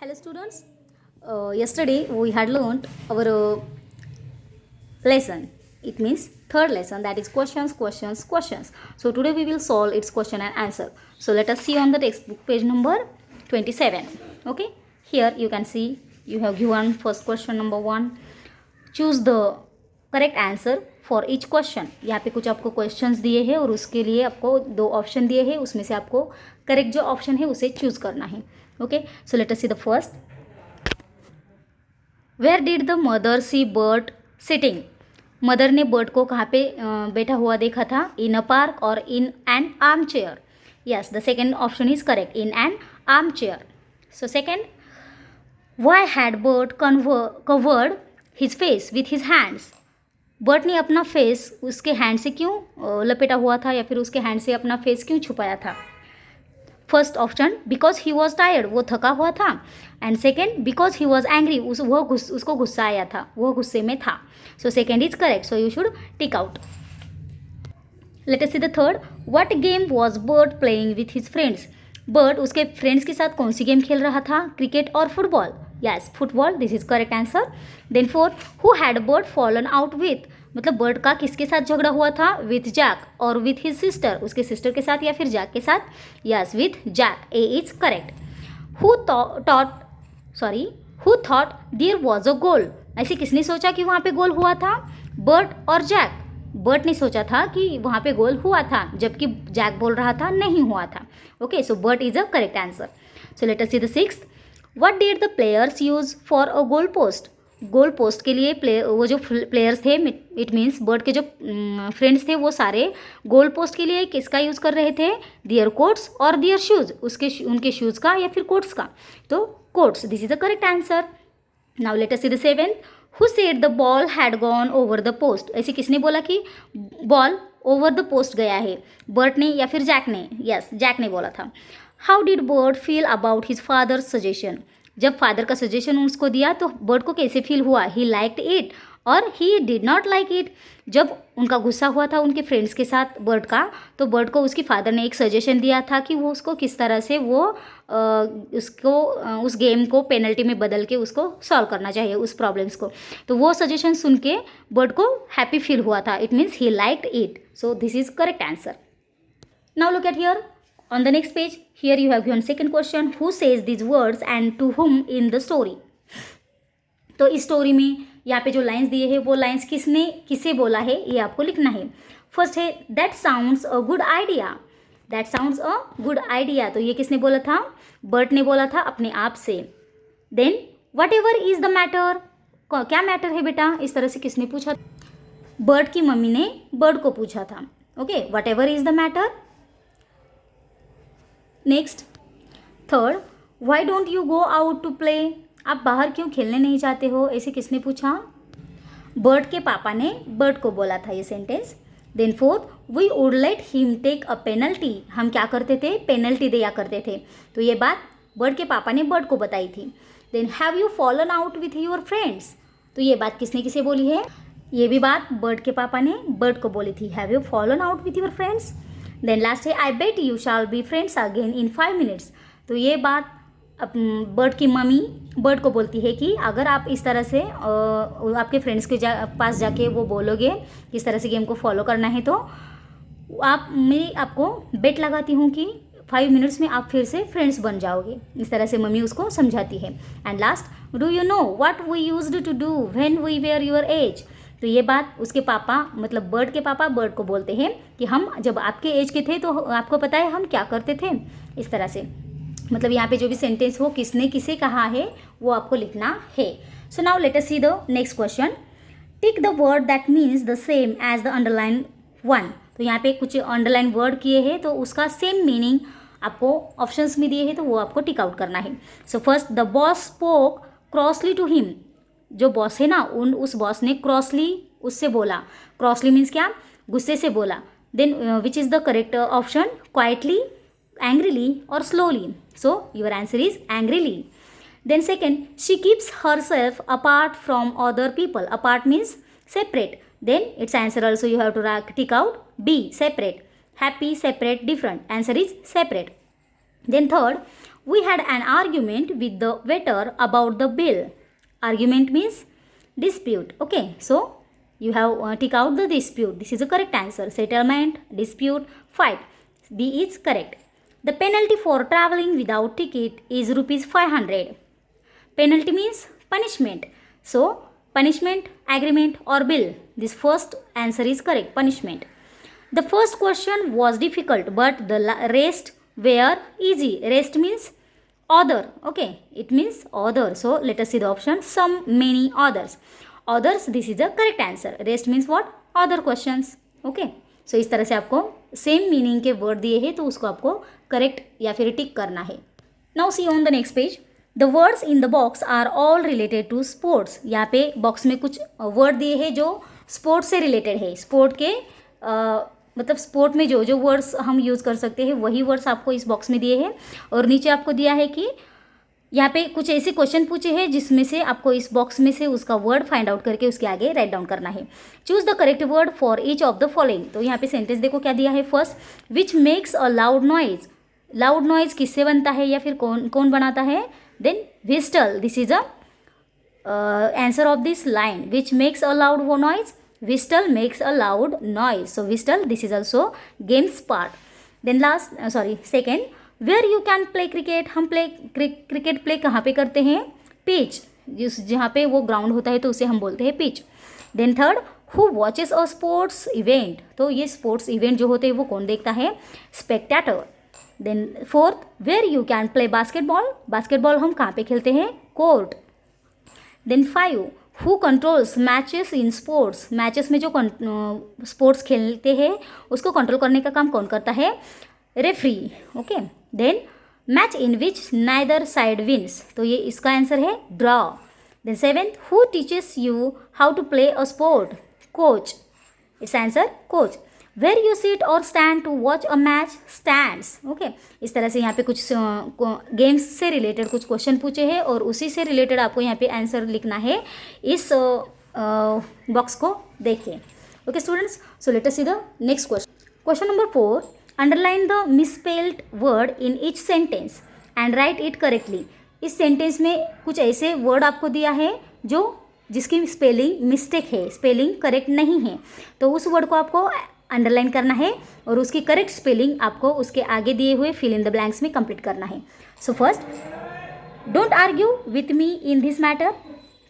Hello students, yesterday we had learned our lesson. It means third lesson, that is questions, questions, questions. So today we will solve its question and answer. So let us see on the textbook page number 27. Okay, here you can see you have given first question number 1. Choose the correct answer for each question. यहाँ पे कुछ आपको questions दिए हैं और उसके लिए आपको 2 ऑप्शन दिए हैं. उसमें से आपको करेक्ट जो ऑप्शन है उसे चूज करना है. Okay, so let us see the first. Where did the mother see bird sitting. Mother ने बर्ड को कहाँ पे बैठा हुआ देखा था? इन अ पार्क और in an armchair. Yes, the second option is correct, in an armchair. So second, why had bird covered his face with his hands. Bird ने अपना फेस उसके हैंड से क्यों लपेटा हुआ था या फिर उसके हैंड से अपना फेस क्यों छुपाया था? First option, because he was tired, वो थका हुआ था. And second, because he was angry, उसको गुस्सा आया था, वो गुस्से में था. So second is correct, so you should tick out. Late us see the third. What game was bird playing with his friends. Bird उसके फ्रेंड्स के साथ कौन सी गेम खेल रहा था? क्रिकेट और football. Yes, football, this is correct answer. Then fourth, who had bird fallen out with. मतलब bird का किसके साथ झगड़ा हुआ था? विथ जैक और विथ हिज सिस्टर, उसके सिस्टर के साथ या फिर जैक के साथ? Yes, with Jack. A is correct. Who thought there was a goal. ऐसे किसने सोचा कि वहाँ पे गोल हुआ था? बर्ड और जैक. बर्ड ने सोचा था कि वहाँ पे गोल हुआ था, जबकि जैक बोल रहा था नहीं हुआ था. Okay, so bird is a correct answer. So let us see the sixth. What did the players use for a goal post. Goal post के लिए वो जो प्लेयर्स थे, इट मीन्स बर्ड के जो फ्रेंड्स थे, वो सारे गोल पोस्ट के लिए किसका यूज़ कर रहे थे? दियर कोट्स और दियर शूज़, उनके शूज़ का या फिर कोट्स का? तो quotes, this is the correct answer. Now let us see the seventh. Who said the ball had gone over the post. ऐसे किसने बोला कि बॉल ओवर द पोस्ट गया है? बर्ड ने या फिर जैक ने? यस, जैक ने बोला था. How did bird feel about his father's suggestion. जब फादर का सजेशन उसको दिया तो बर्ड को कैसे फील हुआ? ही लाइक्ड इट और he did not like it. जब उनका गुस्सा हुआ था उनके फ्रेंड्स के साथ बर्ड का, तो बर्ड को उसकी फादर ने एक सजेशन दिया था कि वो उसको किस तरह से उस गेम को पेनल्टी में बदल के उसको सॉल्व करना चाहिए, उस प्रॉब्लम्स को. तो वो सजेशन सुन के बर्ड को हैप्पी फील हुआ था. It means he liked it. So this is correct answer. Now look eight here. On the next page, here you have given second question. Who says these words and to whom in the story? तो इस story में यहाँ पे जो lines दिए हैं वो lines किसे बोला है ये आपको लिखना है. फर्स्ट है that sounds a good idea. That sounds a good idea, तो ये किसने बोला था? बर्ड ने बोला था अपने आप से. Then whatever is the matter. क्या मैटर है बेटा, इस तरह से किसने पूछा? बर्ड की मम्मी ने बर्ड को पूछा था. Okay, whatever is the matter. Next, third, why don't you go out to play. आप बाहर क्यों खेलने नहीं जाते हो, ऐसे किसने पूछा? बर्ड के पापा ने बर्ड को बोला था ये sentence. Then fourth, we would let him take a penalty. हम क्या करते थे? पेनल्टी दिया करते थे. तो ये बात बर्ड के पापा ने बर्ड को बताई थी. Then have you fallen out with your friends. तो ये बात किसे बोली है? ये भी बात बर्ड के पापा ने बर्ड को बोली थी. Have you fallen out with your friends. Then last है I bet you shall be friends again in 5 minutes. तो ये बात बर्ड की मम्मी बर्ड को बोलती है कि अगर आप इस तरह से आपके फ्रेंड्स के पास जाके वो बोलोगे किस तरह से गेम को फॉलो करना है, तो मैं आपको बेट लगाती हूँ कि 5 minutes में आप फिर से फ्रेंड्स बन जाओगे. इस तरह से मम्मी उसको समझाती है. And last, do you know what we used to do when we were your age. तो ये बात उसके पापा मतलब बर्ड के पापा बर्ड को बोलते हैं कि हम जब आपके एज के थे तो आपको पता है हम क्या करते थे. इस तरह से मतलब यहाँ पे जो भी सेंटेंस हो किसने किसे कहा है वो आपको लिखना है. So now let us see the next question. Tick the word that means the same as the underline one. तो यहाँ पे कुछ अंडरलाइन वर्ड किए हैं तो उसका सेम मीनिंग आपको ऑप्शंस में दिए हैं, तो वो आपको टिक आउट करना है. So first, the boss spoke crossly to him. जो बॉस है ना उस बॉस ने क्रॉसली उससे बोला. क्रॉसली मीन्स क्या? गुस्से से बोला. Then which is the correct option? Quietly, angrily और slowly. So your answer is angrily. Then second, she keeps herself apart from other people. Apart means separate. Then its answer also you have to tick out B, separate. Happy, separate, different. Answer is separate. Then third, We had an argument with the waiter about the bill. Argument means dispute. Okay, so you have tick out the dispute. This is the correct answer. Settlement, dispute, fight. B is correct. The penalty for traveling without ticket is rupees 500. Penalty means punishment. So punishment, agreement or bill. This first answer is correct. Punishment. The first question was difficult, but the rest were easy. Rest means other. Okay, it means other. So let us see the option. Some, many, others. Others, this is the correct answer. Rest means what? Other questions. Okay. So इस तरह से आपको same meaning के word दिए हैं तो उसको आपको करेक्ट या फिर टिक करना है. Now see on the next page. The words in the box are all related to sports. यहाँ पे बॉक्स में कुछ वर्ड दिए हैं जो स्पोर्ट्स से रिलेटेड है. स्पोर्ट के मतलब स्पोर्ट में जो जो वर्ड्स हम यूज़ कर सकते हैं वही वर्ड्स आपको इस बॉक्स में दिए हैं. और नीचे आपको दिया है कि यहाँ पे कुछ ऐसे क्वेश्चन पूछे हैं जिसमें से आपको इस बॉक्स में से उसका वर्ड फाइंड आउट करके उसके आगे राइट डाउन करना है. Choose the correct word for each of the following. तो यहाँ पे सेंटेंस देखो क्या दिया है. First, which makes a loud noise. Loud noise किससे बनता है या फिर कौन कौन बनाता है. Then whistle. This is a answer of this line. Which makes a loud noise. Whistle makes a loud noise. So whistle, this is also games part. Then last second, where you can play cricket. हम cricket play कहाँ पे करते हैं. Pitch. जहाँ पे वो ground होता है तो उसे हम बोलते हैं pitch. Then third, who watches a sports event. तो ये स्पोर्ट्स इवेंट जो होते हैं वो कौन देखता है. Spectator. Then fourth, where you can play basketball. Basketball हम कहाँ पे खेलते हैं. Court. Then five, who controls matches in sports. Matches में जो स्पोर्ट्स खेलते हैं उसको कंट्रोल करने का काम कौन करता है. Referee. Okay. Then match in which neither side wins. तो ये इसका आंसर है draw. Then seventh, who teaches you how to play a sport. Coach. Its answer coach. Where you sit और stand to watch a match. Stands. Okay. इस तरह से यहाँ पे कुछ गेम्स से रिलेटेड कुछ क्वेश्चन पूछे हैं और उसी से रिलेटेड आपको यहाँ पे आंसर लिखना है इस बॉक्स को देखिए. Okay students, so let us see the next question. Question number 4, underline the misspelled word in each sentence and right it correctly. इस सेंटेंस में कुछ ऐसे वर्ड आपको दिया है जो जिसकी स्पेलिंग मिस्टेक है, स्पेलिंग करेक्ट नहीं है, तो उस वर्ड को आपको अंडरलाइन करना है और उसकी करेक्ट स्पेलिंग आपको उसके आगे दिए हुए फिल इन द ब्लैंक्स में कंप्लीट करना है. So first, don't argue with me in this matter.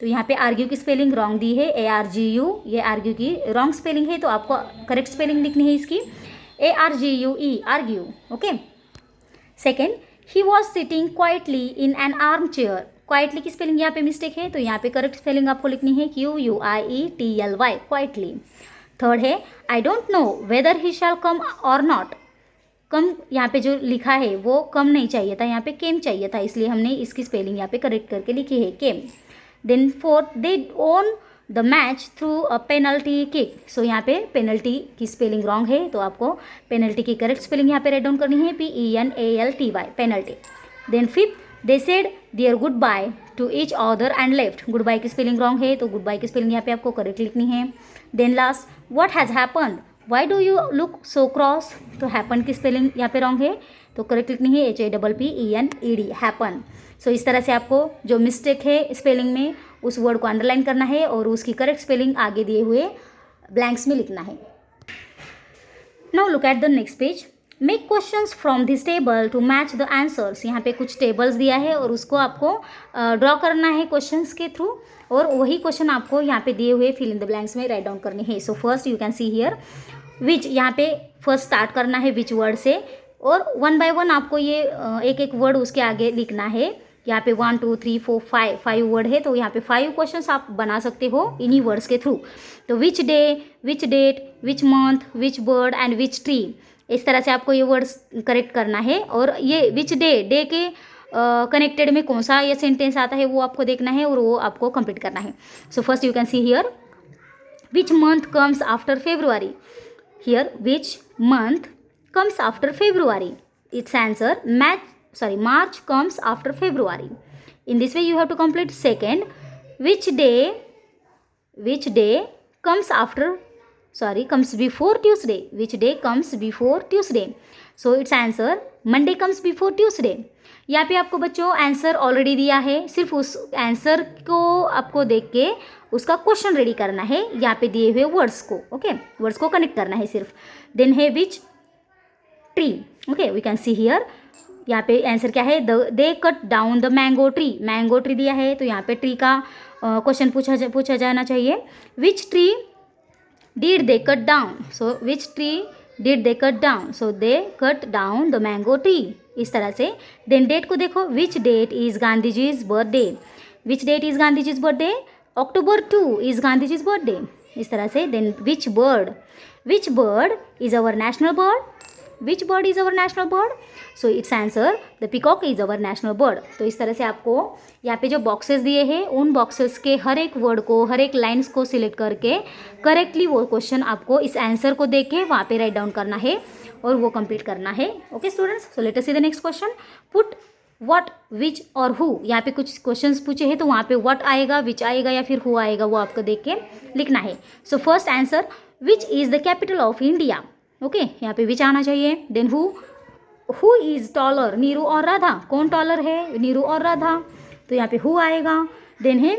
तो यहाँ पे आर्ग्यू की स्पेलिंग रॉन्ग दी है. ARGU, ये आर्ग्यू की रॉन्ग स्पेलिंग है तो आपको करेक्ट स्पेलिंग लिखनी है इसकी. ARGUE, argue. Okay. Second, he was sitting quietly in an arm chair. Quietly की स्पेलिंग यहाँ पे मिस्टेक है तो यहाँ पे करेक्ट स्पेलिंग आपको लिखनी है QUIETLY, क्वाइटली. थर्ड है, I don't know whether he shall come और नॉट. कम यहाँ पे जो लिखा है वो कम नहीं चाहिए था, यहाँ पे केम चाहिए था, इसलिए हमने इसकी स्पेलिंग यहाँ पे करेक्ट करके लिखी है came. Then forth, they won the match through a penalty kick. So यहाँ पे पेनल्टी की स्पेलिंग रॉन्ग है तो आपको पेनल्टी की करेक्ट स्पेलिंग यहाँ पे राइट डाउन करनी है PENALTY, penalty. Then fifth, they said their goodbye to each other and left. Goodbye की स्पेलिंग रॉन्ग है तो गुड बाय की स्पेलिंग यहाँ पे आपको करेक्ट लिखनी है. Then last, what has happened, why do you look so cross. तो हैपन की स्पेलिंग यहाँ पे रॉन्ग है तो करेक्ट लिखनी है HAPPENED, हैपन. सो इस तरह से आपको जो मिस्टेक है स्पेलिंग में उस वर्ड को अंडरलाइन करना है और उसकी करेक्ट स्पेलिंग आगे दिए हुए ब्लैंक्स में लिखना है. Now look at the next page. Make questions from this table to match the answers. यहाँ पे कुछ टेबल्स दिया है और उसको आपको ड्रॉ करना है क्वेश्चंस के थ्रू और वही क्वेश्चन आपको यहाँ पे दिए हुए फिल इन द ब्लैंक्स में राइट डाउन करने हैं. So first you can see here which. यहाँ पे फर्स्ट स्टार्ट करना है विच वर्ड से और वन बाय वन आपको ये एक एक वर्ड उसके आगे लिखना है. यहाँ पे 1 2 3 4 5 वर्ड है तो यहाँ पे 5 क्वेश्चंस आप बना सकते हो इन्हीं वर्ड्स के थ्रू. तो which day, which date, which month, which bird and which tree. इस तरह से आपको ये वर्ड्स करेक्ट करना है और ये विच डे के कनेक्टेड में कौन सा ये सेंटेंस आता है वो आपको देखना है और वो आपको कंप्लीट करना है. So first you can see here which month comes after February. Here which month comes after February. It's answer March comes after February. In this way you have to complete. Second, which day comes before Tuesday. Which day comes before Tuesday. So it's answer Monday comes before Tuesday. यहाँ पे आपको बच्चों answer already दिया है, सिर्फ उस answer को आपको देख के उसका क्वेश्चन रेडी करना है, यहाँ पे दिए हुए वर्ड्स को, ओके, वर्ड्स को कनेक्ट करना है सिर्फ। देन है which tree, okay, we can see here, यहाँ पे आंसर क्या है, they cut down the mango tree, mango tree दिया है तो यहाँ पे ट्री का क्वेश्चन पूछा जाना चाहिए। Which tree did they cut down, so which tree did they cut down, so they cut down the mango tree, इस तरह से। देन डेट को देखो, which date is Gandhi ji's birthday, which date is Gandhi ji's birthday, October 2 is Gandhi ji's birthday, इस तरह से। Then which bird is our national bird, which bird is our national bird, so it's answer the peacock is our national bird. तो इस तरह से आपको यहाँ पे जो बॉक्सेस दिए हैं उन बॉक्सेस के हर एक वर्ड को, हर एक लाइन्स को सिलेक्ट करके करेक्टली वो क्वेश्चन आपको इस आंसर को देख के वहाँ पे राइट डाउन करना है और वो कंप्लीट करना है। Okay students, so let us see the next question. Put what, which और हु, यहाँ पे कुछ क्वेश्चंस पूछे हैं तो वहाँ पे व्हाट आएगा, विच आएगा या फिर हु आएगा, वो आपको देख के लिखना है। So first answer, which is the capital of India, okay, यहाँ पे विच आना चाहिए। Then who is taller, Neeru और राधा, कौन टॉलर है, नीरू और राधा, तो यहाँ पे हु आएगा। देन है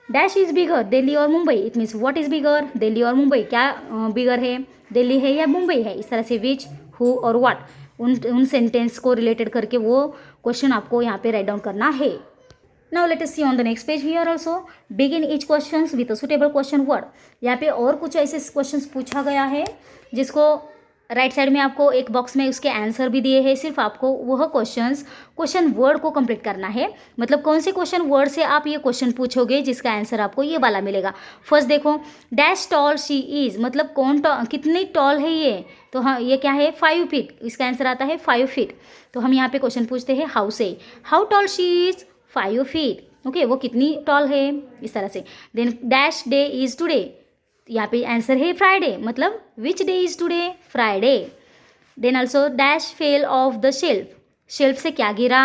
डैश इज़ बिगर, दिल्ली और Mumbai, it means what is bigger, Delhi और मुंबई, क्या बिगर है, दिल्ली है या मुंबई है, इस तरह से विच, हु और व्हाट, उन सेंटेंस को रिलेटेड करके वो क्वेश्चन आपको यहाँ पे राइट डाउन करना है। Now let us see on the next page here also, begin each questions with a suitable question word. यहाँ पे और कुछ ऐसे क्वेश्चंस पूछा गया है जिसको राइट साइड में आपको एक बॉक्स में उसके आंसर भी दिए हैं, सिर्फ आपको वह क्वेश्चन वर्ड को कंप्लीट करना है। मतलब कौन से क्वेश्चन वर्ड से आप ये क्वेश्चन पूछोगे जिसका आंसर आपको ये वाला मिलेगा। फर्स्ट देखो, डैश टॉल शी इज़, मतलब कितनी टॉल है ये, तो हाँ ये क्या है, 5 फीट, इसका आंसर आता है 5 फीट। तो हम यहाँ पे क्वेश्चन पूछते हैं how say, how tall she is 5 feet, okay, वो कितनी टॉल है, इस तरह से। Then dash day is today, यहाँ पे आंसर है फ्राइडे, मतलब which day is today, Friday. Then also dash fell off the shelf, shelf से क्या गिरा,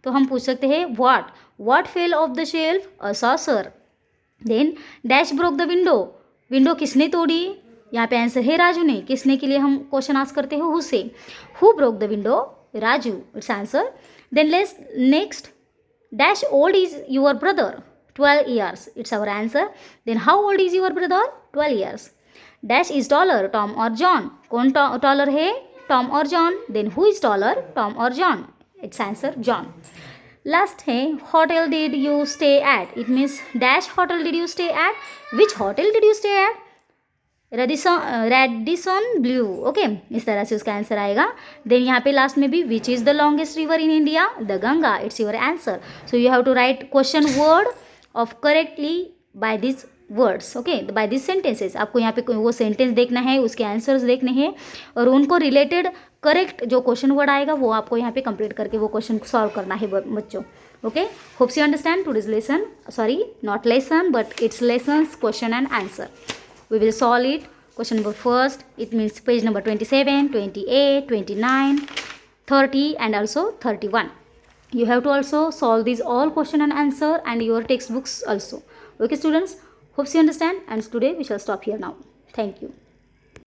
तो हम पूछ सकते हैं what fell off the shelf, a saucer. Then dash broke the window, window किसने तोड़ी, यहाँ पे आंसर है राजू ने, किसने के लिए हम क्वेश्चन आस्क करते हैं, who say, who broke the window, Raju, it's answer. Then let's next, dash old is your brother, 12 years, it's our answer. Then how old is your brother, 12 years. Dash is taller, Tom or John, कौन taller है, Tom or John. Then who is taller, Tom or John, it's answer John. Last है hotel did you stay at, it means dash hotel did you stay at, which hotel did you stay at, Radisson Blue, okay, इस तरह से उसका answer आएगा। Then यहाँ पे last में भी which is the longest river in India, the Ganga, it's your answer. So you have to write question word of correctly by this words, okay, by this sentences. आपको यहाँ पे वो सेंटेंस देखना है, उसके आंसर्स देखने हैं और उनको रिलेटेड करेक्ट जो क्वेश्चन वर्ड आएगा वो आपको यहाँ पे कंप्लीट करके वो क्वेश्चन सॉल्व करना है बच्चों। Okay, hopes you understand today's lesson, sorry not lesson but it's lessons question and answer. We will solve it. Question number first, it means page number 27, 28, 29, 30 and also 31. You have to also solve these all question and answer and your textbooks also. Okay students, hopes you understand, and today we shall stop here now. Thank you.